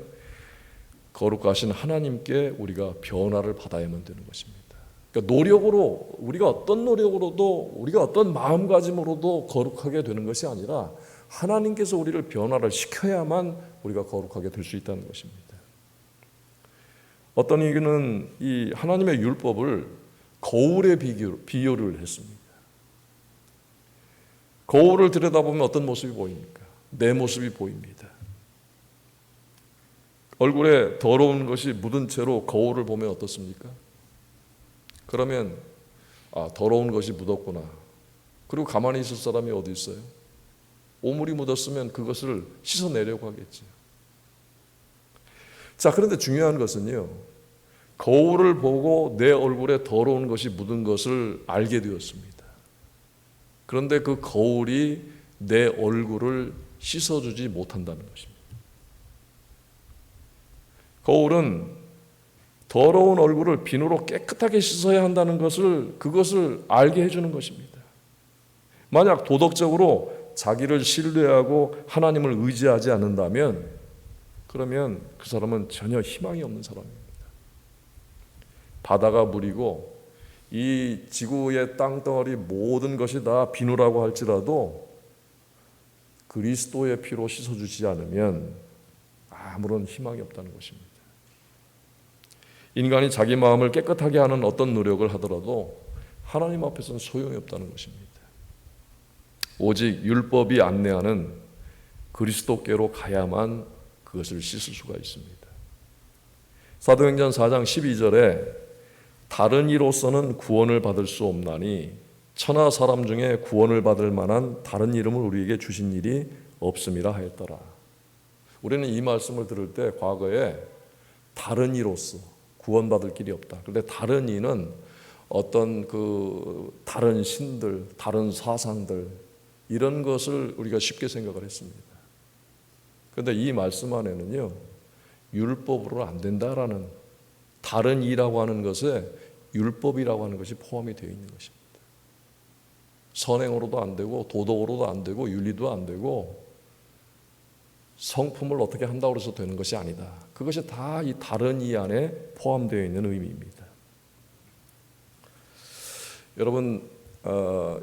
거룩하신 하나님께 우리가 변화를 받아야만 되는 것입니다. 그러니까 노력으로 우리가 어떤 노력으로도 우리가 어떤 마음가짐으로도 거룩하게 되는 것이 아니라 하나님께서 우리를 변화를 시켜야만 우리가 거룩하게 될 수 있다는 것입니다. 어떤 이는 이 하나님의 율법을 거울에 비교를 했습니다. 거울을 들여다보면 어떤 모습이 보입니까? 내 모습이 보입니다. 얼굴에 더러운 것이 묻은 채로 거울을 보면 어떻습니까? 그러면 더러운 것이 묻었구나. 그리고 가만히 있을 사람이 어디 있어요? 오물이 묻었으면 그것을 씻어내려고 하겠지. 자, 그런데 중요한 것은요. 거울을 보고 내 얼굴에 더러운 것이 묻은 것을 알게 되었습니다. 그런데 그 거울이 내 얼굴을 씻어주지 못한다는 것입니다. 거울은 더러운 얼굴을 비누로 깨끗하게 씻어야 한다는 그것을 알게 해주는 것입니다. 만약 도덕적으로 자기를 신뢰하고 하나님을 의지하지 않는다면 그러면 그 사람은 전혀 희망이 없는 사람입니다. 바다가 물이고 이 지구의 땅덩어리 모든 것이 다 비누라고 할지라도 그리스도의 피로 씻어주지 않으면 아무런 희망이 없다는 것입니다. 인간이 자기 마음을 깨끗하게 하는 어떤 노력을 하더라도 하나님 앞에서는 소용이 없다는 것입니다. 오직 율법이 안내하는 그리스도께로 가야만 그것을 씻을 수가 있습니다. 사도행전 4장 12절에 다른 이로서는 구원을 받을 수 없나니 천하 사람 중에 구원을 받을 만한 다른 이름을 우리에게 주신 일이 없음이라 하였더라. 우리는 이 말씀을 들을 때 과거에 다른 이로서 구원받을 길이 없다. 그런데 다른 이는 어떤 그 다른 신들, 다른 사상들 이런 것을 우리가 쉽게 생각을 했습니다. 그런데 이 말씀 안에는요, 율법으로는 안 된다라는 다른 이라고 하는 것에 율법이라고 하는 것이 포함이 되어 있는 것입니다. 선행으로도 안 되고 도덕으로도 안 되고 윤리도 안 되고 성품을 어떻게 한다고 해서 되는 것이 아니다. 그것이 다 이 다른 이 안에 포함되어 있는 의미입니다. 여러분,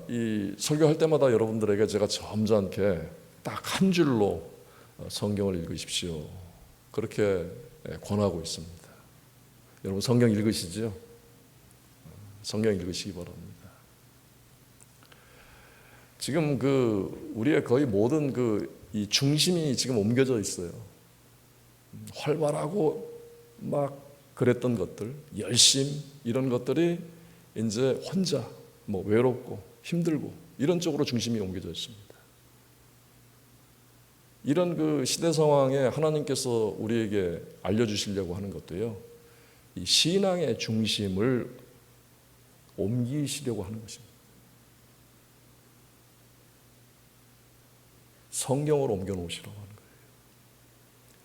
이 설교할 때마다 여러분들에게 제가 점잖게 딱 한 줄로 성경을 읽으십시오. 그렇게 권하고 있습니다. 여러분 성경 읽으시죠? 성경 읽으시기 바랍니다. 지금 우리의 거의 모든 이 중심이 지금 옮겨져 있어요. 활발하고 막 그랬던 것들, 열심 이런 것들이 이제 혼자 외롭고 힘들고 이런 쪽으로 중심이 옮겨져 있습니다. 이런 시대 상황에 하나님께서 우리에게 알려주시려고 하는 것도요, 이 신앙의 중심을 옮기시려고 하는 것입니다. 성경을 옮겨 놓으시라고 하는 거예요.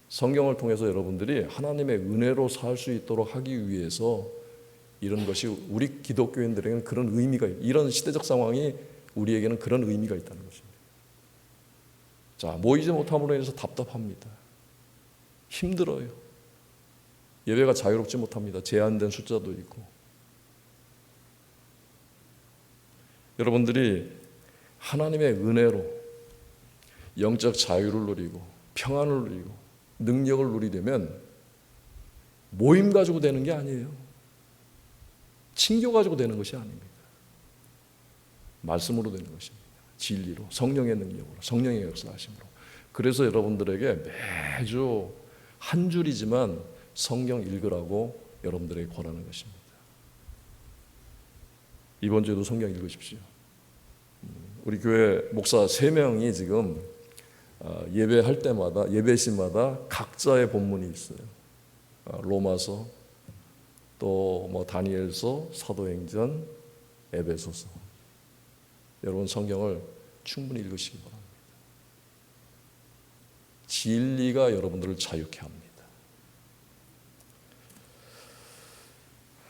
성경을 통해서 여러분들이 하나님의 은혜로 살 수 있도록 하기 위해서 이런 것이 우리 기독교인들에게는 그런 의미가, 이런 시대적 상황이 우리에게는 그런 의미가 있다는 것입니다. 자, 모이지 못함으로 인해서 답답합니다. 힘들어요. 예배가 자유롭지 못합니다. 제한된 숫자도 있고. 여러분들이 하나님의 은혜로 영적 자유를 누리고 평안을 누리고 능력을 누리려면 모임 가지고 되는 게 아니에요. 친교 가지고 되는 것이 아닙니다. 말씀으로 되는 것입니다. 진리로, 성령의 능력으로, 성령의 역사하심으로. 그래서 여러분들에게 매주 한 줄이지만 성경 읽으라고 여러분들에게 권하는 것입니다. 이번 주에도 성경 읽으십시오. 우리 교회 목사 3명이 지금 예배할 때마다, 예배시마다 각자의 본문이 있어요. 로마서, 또 뭐 다니엘서, 사도행전, 에베소서. 여러분 성경을 충분히 읽으시기 바랍니다. 진리가 여러분들을 자유케 합니다.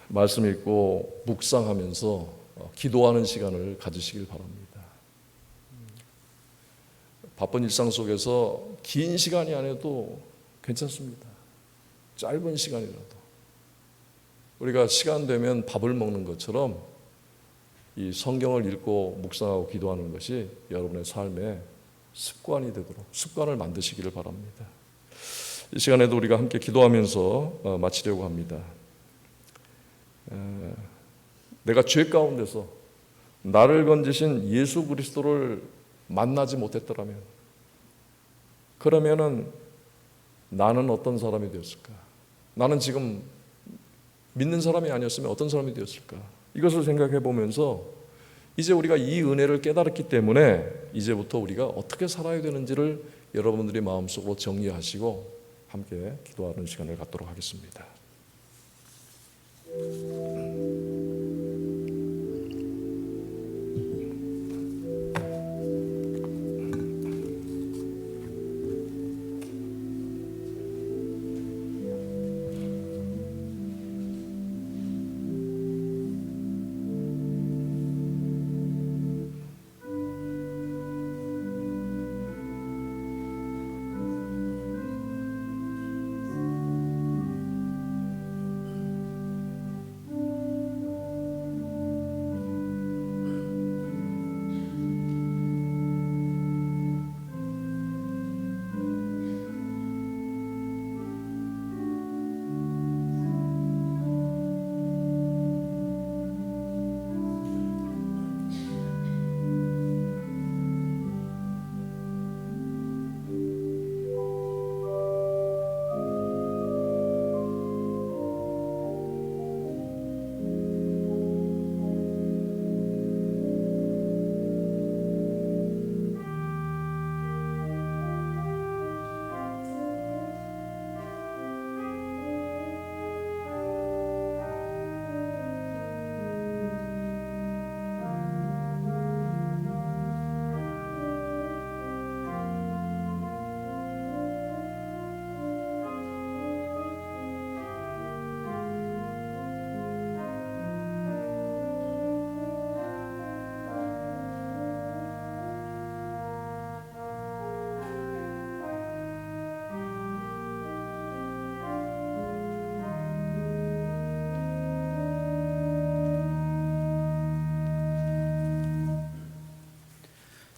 말씀 읽고 묵상하면서 기도하는 시간을 가지시길 바랍니다. 바쁜 일상 속에서 긴 시간이 아니어도 괜찮습니다. 짧은 시간이라도 우리가 시간 되면 밥을 먹는 것처럼 이 성경을 읽고 묵상하고 기도하는 것이 여러분의 삶의 습관이 되도록 습관을 만드시기를 바랍니다. 이 시간에도 우리가 함께 기도하면서 마치려고 합니다. 내가 죄 가운데서 나를 건지신 예수 그리스도를 만나지 못했더라면, 그러면은 나는 어떤 사람이 되었을까? 나는 지금 믿는 사람이 아니었으면 어떤 사람이 되었을까? 이것을 생각해 보면서 이제 우리가 이 은혜를 깨달았기 때문에 이제부터 우리가 어떻게 살아야 되는지를 여러분들이 마음속으로 정리하시고 함께 기도하는 시간을 갖도록 하겠습니다.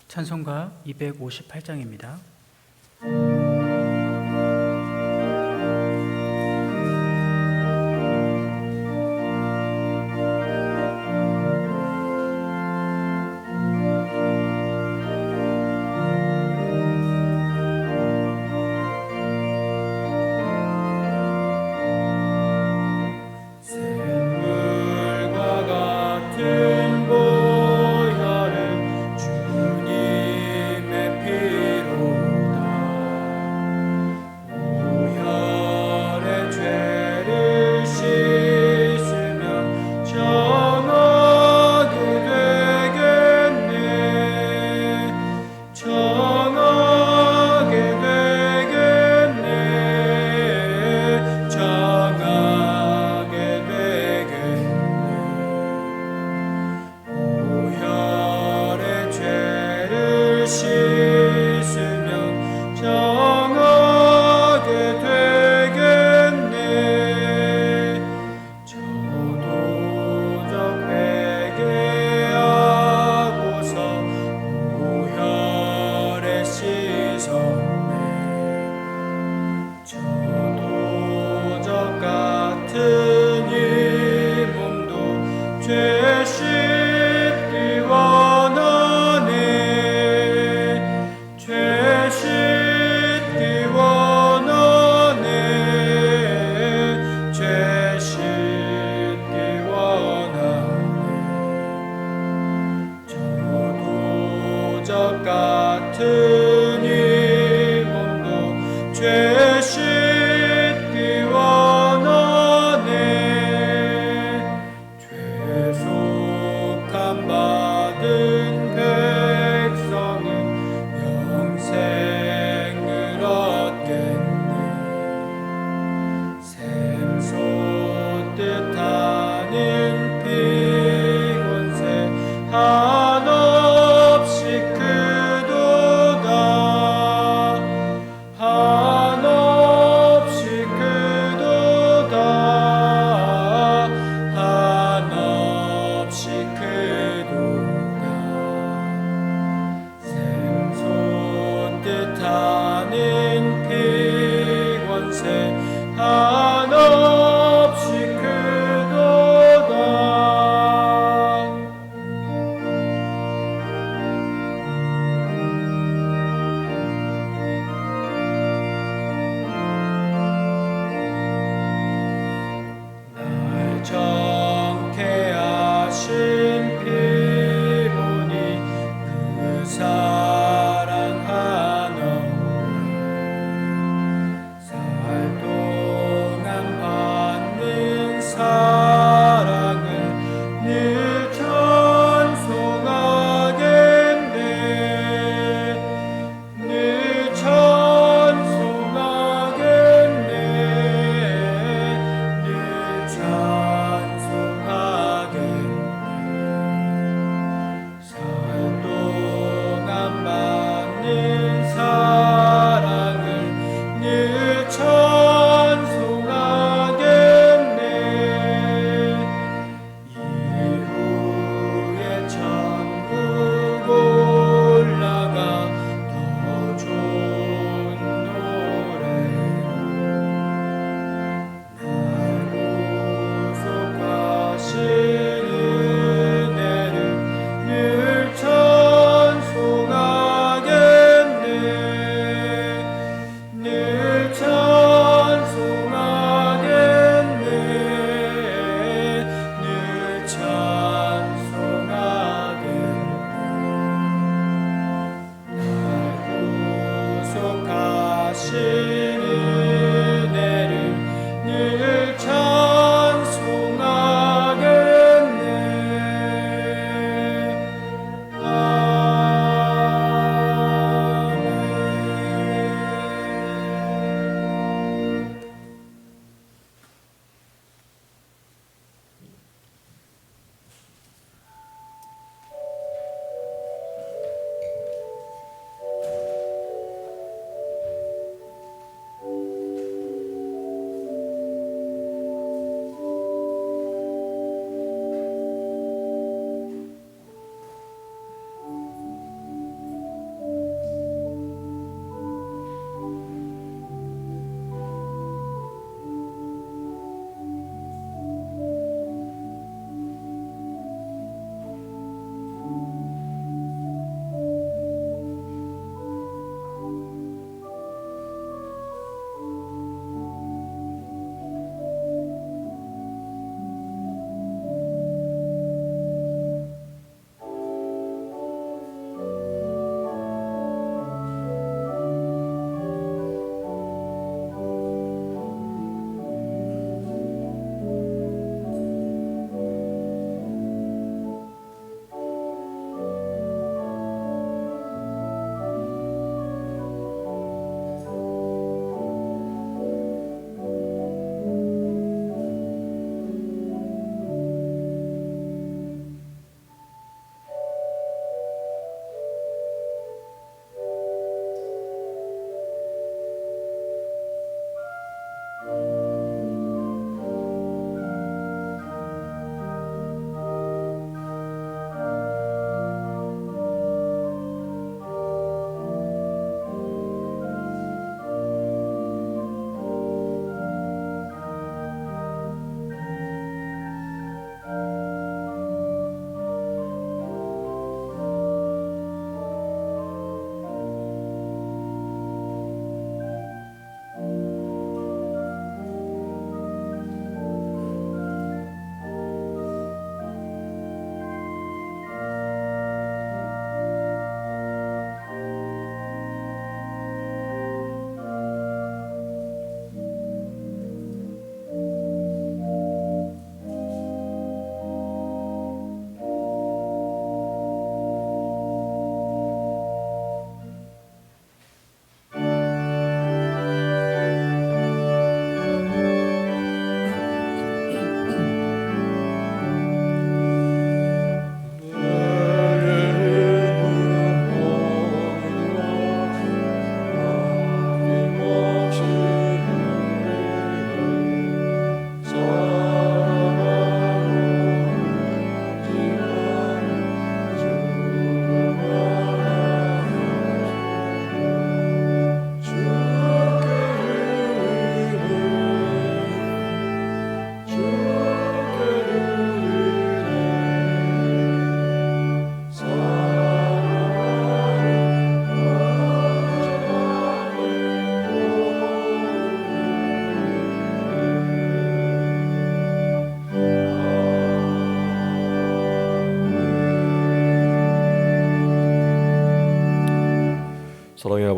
찬송가 258장입니다. 샘물과 같은 보혈을 주님의 피로 죄 씻기 원하네. 죄속함 받은 백성은 영생을 얻겠네. 샘솟듯 하는 빙온새 한없이 크도다. 한없이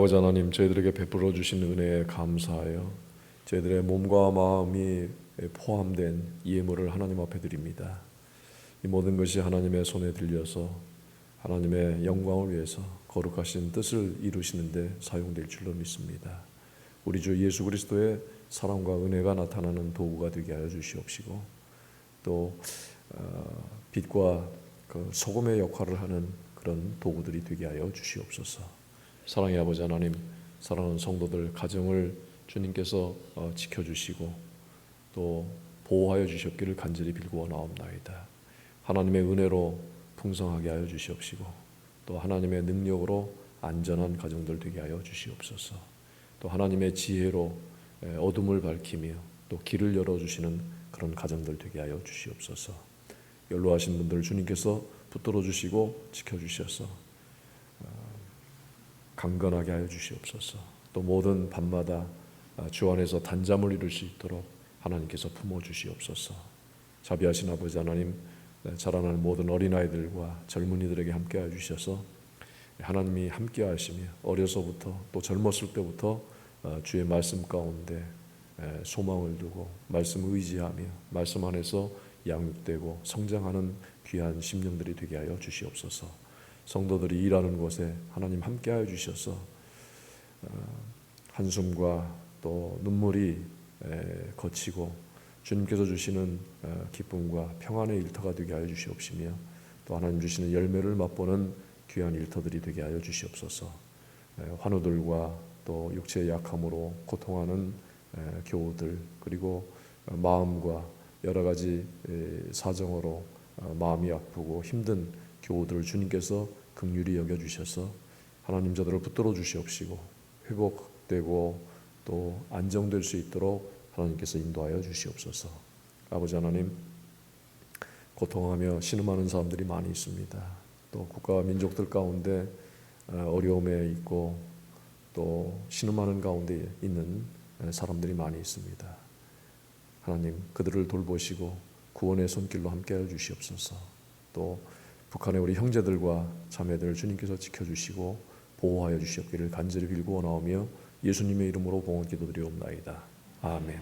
아버지 하나님, 저희들에게 베풀어 주신 은혜에 감사하여 저희들의 몸과 마음이 포함된 예물을 하나님 앞에 드립니다. 이 모든 것이 하나님의 손에 들려서 하나님의 영광을 위해서 거룩하신 뜻을 이루시는데 사용될 줄로 믿습니다. 우리 주 예수 그리스도의 사랑과 은혜가 나타나는 도구가 되게 하여 주시옵시고, 또 빛과 그 소금의 역할을 하는 그런 도구들이 되게 하여 주시옵소서. 사랑의 아버지 하나님, 사랑하는 성도들 가정을 주님께서 지켜주시고 또 보호하여 주셨기를 간절히 빌고 나옵나이다. 하나님의 은혜로 풍성하게 하여 주시옵시고, 또 하나님의 능력으로 안전한 가정들 되게 하여 주시옵소서. 또 하나님의 지혜로 어둠을 밝히며 또 길을 열어주시는 그런 가정들 되게 하여 주시옵소서. 연로하신 분들 주님께서 붙들어 주시고 지켜주셔서 강건하게 하여 주시옵소서. 또 모든 밤마다 주 안에서 단잠을 이룰 수 있도록 하나님께서 품어주시옵소서. 자비하신 아버지 하나님, 자라나는 모든 어린아이들과 젊은이들에게 함께하여 주셔서 하나님이 함께하시며 어려서부터 또 젊었을 때부터 주의 말씀 가운데 소망을 두고 말씀을 의지하며 말씀 안에서 양육되고 성장하는 귀한 심령들이 되게 하여 주시옵소서. 성도들이 일하는 곳에 하나님 함께하여 주셔서 한숨과 또 눈물이 거치고 주님께서 주시는 기쁨과 평안의 일터가 되게 하여 주시옵시며, 또 하나님 주시는 열매를 맛보는 귀한 일터들이 되게 하여 주시옵소서. 환우들과 또 육체의 약함으로 고통하는 교우들, 그리고 마음과 여러 가지 사정으로 마음이 아프고 힘든 교우들을 주님께서 긍휼히 여겨주셔서 하나님 저들을 붙들어 주시옵시고 회복되고 또 안정될 수 있도록 하나님께서 인도하여 주시옵소서. 아버지 하나님, 고통하며 신음하는 사람들이 많이 있습니다. 또 국가와 민족들 가운데 어려움에 있고 또 신음하는 가운데 있는 사람들이 많이 있습니다. 하나님, 그들을 돌보시고 구원의 손길로 함께하여 주시옵소서. 또 북한의 우리 형제들과 자매들 주님께서 지켜주시고 보호하여 주시옵기를 간절히 빌고 나오며 예수님의 이름으로 봉헌 기도드리옵나이다. 아멘.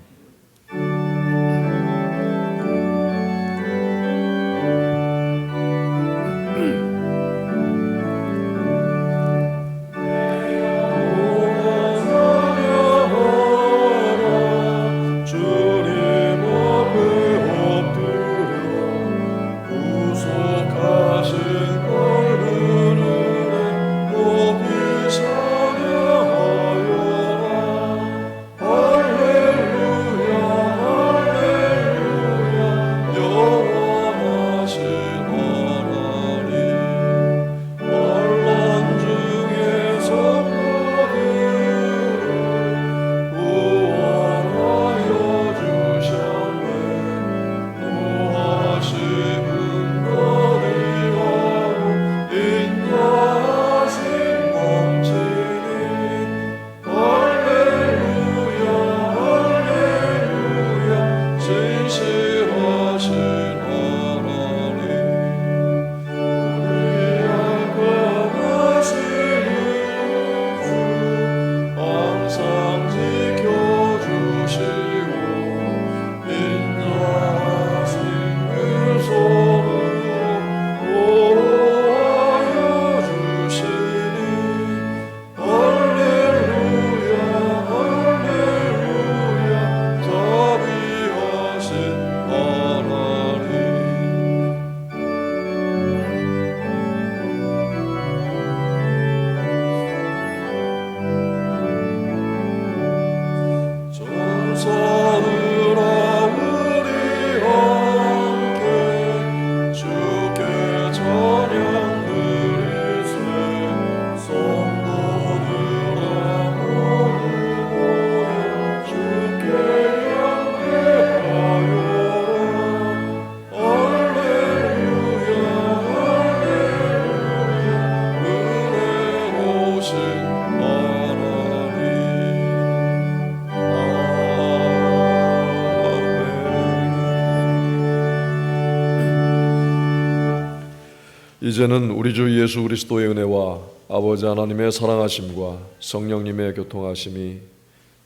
이제는 우리 주 예수 그리스도의 은혜와 아버지 하나님의 사랑하심과 성령님의 교통하심이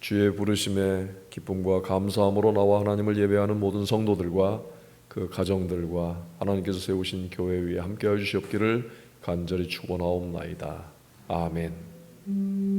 주의 부르심에 기쁨과 감사함으로 나와 하나님을 예배하는 모든 성도들과 그 가정들과 하나님께서 세우신 교회 위에 함께하여 주시옵기를 간절히 축원하옵나이다. 아멘.